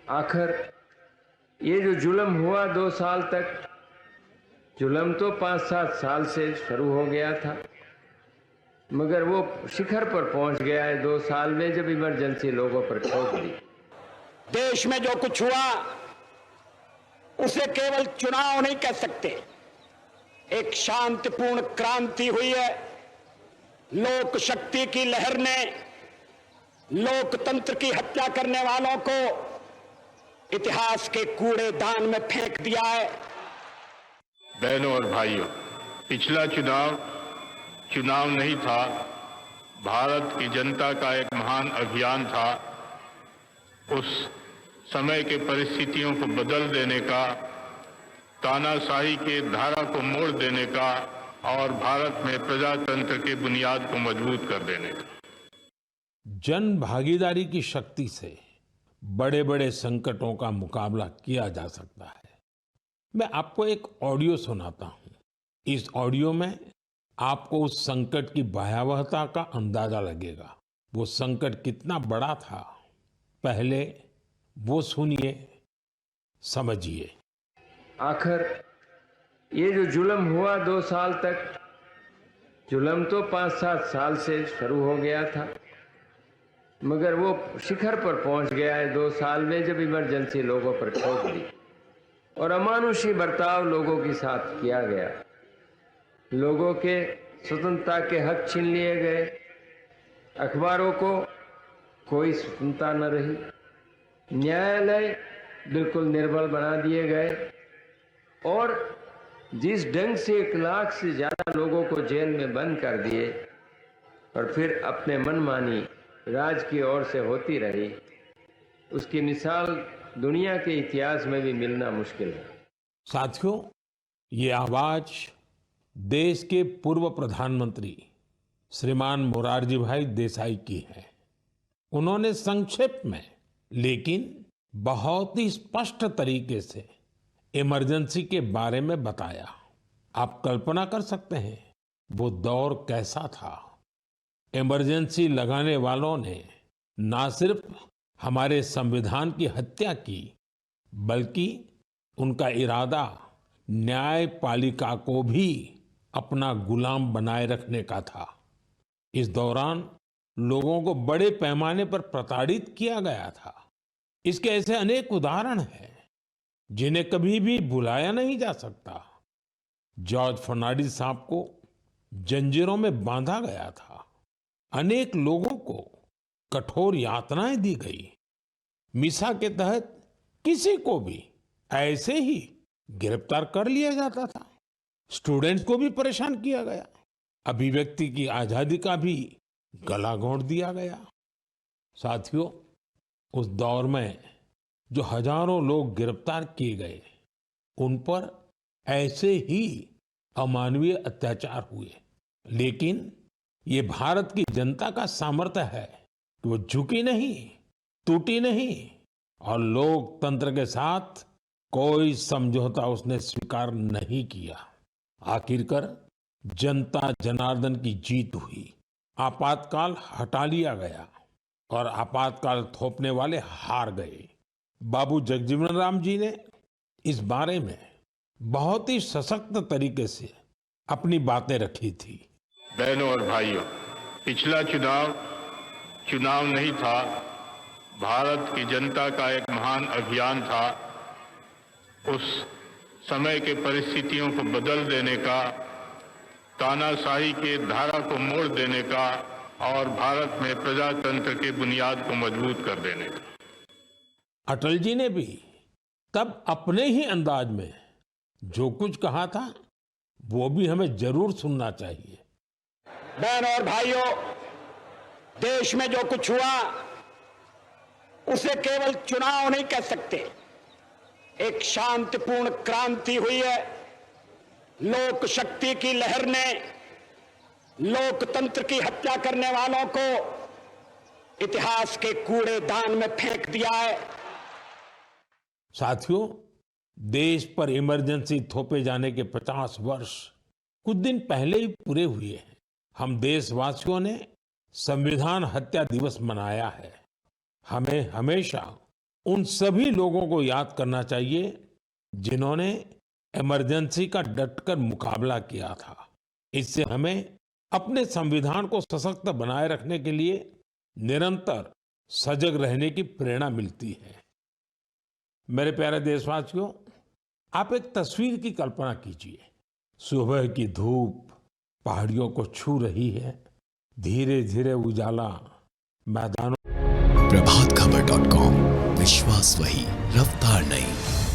आखिर ये जो जुल्म हुआ 2 साल तक, जुल्म तो 5-7 साल से शुरू हो गया था, मगर वो शिखर पर पहुंच गया है 2 साल में, जब इमरजेंसी लोगों पर ठोक दी। देश में जो कुछ हुआ उसे केवल चुनाव नहीं कह सकते। एक शांतिपूर्ण क्रांति हुई है। लोक शक्ति की लहर ने लोकतंत्र की हत्या करने वालों को इतिहास के कूड़ेदान में फेंक दिया है। बहनों और भाइयों, पिछला चुनाव नहीं था, भारत की जनता का एक महान अभियान था। उस समय के परिस्थितियों को बदल देने का, तानाशाही के धारा को मोड़ देने का और भारत में प्रजातंत्र के बुनियाद को मजबूत कर देने का। जन भागीदारी की शक्ति से बड़े बड़े संकटों का मुकाबला किया जा सकता है। मैं आपको एक ऑडियो सुनाता हूं। इस ऑडियो में आपको उस संकट की भयावहता का अंदाजा लगेगा। वो संकट कितना बड़ा था, पहले वो सुनिए, समझिए। आखिर ये जो जुल्म हुआ 2 साल तक, जुल्म तो 5-7 साल से शुरू हो गया था, मगर वो शिखर पर पहुंच गया है 2 साल में, जब इमरजेंसी लोगों पर ठोक दी और अमानुषी बर्ताव लोगों के साथ किया गया। लोगों के स्वतंत्रता के हक छीन लिए गए, अखबारों को कोई स्वतंत्रता न रही, न्यायालय बिल्कुल निर्बल बना दिए गए और जिस ढंग से 1 लाख से ज्यादा लोगों को जेल में बंद कर दिए और फिर अपने मनमानी राज की ओर से होती रही, उसकी मिसाल दुनिया के इतिहास में भी मिलना मुश्किल है। साथियों, ये आवाज देश के पूर्व प्रधानमंत्री श्रीमान मोरारजी भाई देसाई की है। उन्होंने संक्षेप में लेकिन बहुत ही स्पष्ट तरीके से इमरजेंसी के बारे में बताया। आप कल्पना कर सकते हैं वो दौर कैसा था। इमरजेंसी लगाने वालों ने ना सिर्फ हमारे संविधान की हत्या की, बल्कि उनका इरादा न्यायपालिका को भी अपना गुलाम बनाए रखने का था। इस दौरान लोगों को बड़े पैमाने पर प्रताड़ित किया गया था। इसके ऐसे अनेक उदाहरण हैं जिन्हें कभी भी भुलाया नहीं जा सकता। जॉर्ज फर्नांडिस साहब को जंजीरों में बांधा गया था। अनेक लोगों को कठोर यातनाएं दी गई। मिसा के तहत किसी को भी ऐसे ही गिरफ्तार कर लिया जाता था। स्टूडेंट्स को भी परेशान किया गया। अभिव्यक्ति की आजादी का भी गला घोंट दिया गया। साथियों, उस दौर में जो हजारों लोग गिरफ्तार किए गए, उन पर ऐसे ही अमानवीय अत्याचार हुए। लेकिन ये भारत की जनता का सामर्थ्य है कि वो झुकी नहीं, टूटी नहीं और लोकतंत्र के साथ कोई समझौता उसने स्वीकार नहीं किया। आखिरकार जनता जनार्दन की जीत हुई। आपातकाल हटा लिया गया और आपातकाल थोपने वाले हार गए। बाबू जगजीवन राम जी ने इस बारे में बहुत ही सशक्त तरीके से अपनी बातें रखी थी। बहनों और भाइयों, पिछला चुनाव नहीं था, भारत की जनता का एक महान अभियान था। उस समय के परिस्थितियों को बदल देने का, तानाशाही के धारा को मोड़ देने का और भारत में प्रजातंत्र के बुनियाद को मजबूत कर देने का। अटल जी ने भी तब अपने ही अंदाज में जो कुछ कहा था, वो भी हमें जरूर सुनना चाहिए। बहनों और भाइयों, देश में जो कुछ हुआ उसे केवल चुनाव नहीं कह सकते। एक शांतिपूर्ण क्रांति हुई है। लोक शक्ति की लहर ने लोकतंत्र की हत्या करने वालों को इतिहास के कूड़ेदान में फेंक दिया है। साथियों, देश पर इमरजेंसी थोपे जाने के 50 वर्ष कुछ दिन पहले ही पूरे हुए हैं। हम देशवासियों ने संविधान हत्या दिवस मनाया है। हमें हमेशा उन सभी लोगों को याद करना चाहिए जिन्होंने इमरजेंसी का डटकर मुकाबला किया था। इससे हमें अपने संविधान को सशक्त बनाए रखने के लिए निरंतर सजग रहने की प्रेरणा मिलती है। मेरे प्यारे देशवासियों, आप एक तस्वीर की कल्पना कीजिए। सुबह की धूप पहाड़ियों को छू रही है, धीरे धीरे उजाला मैदानों। प्रभातखबर.com, विश्वास वही, रफ्तार नहीं।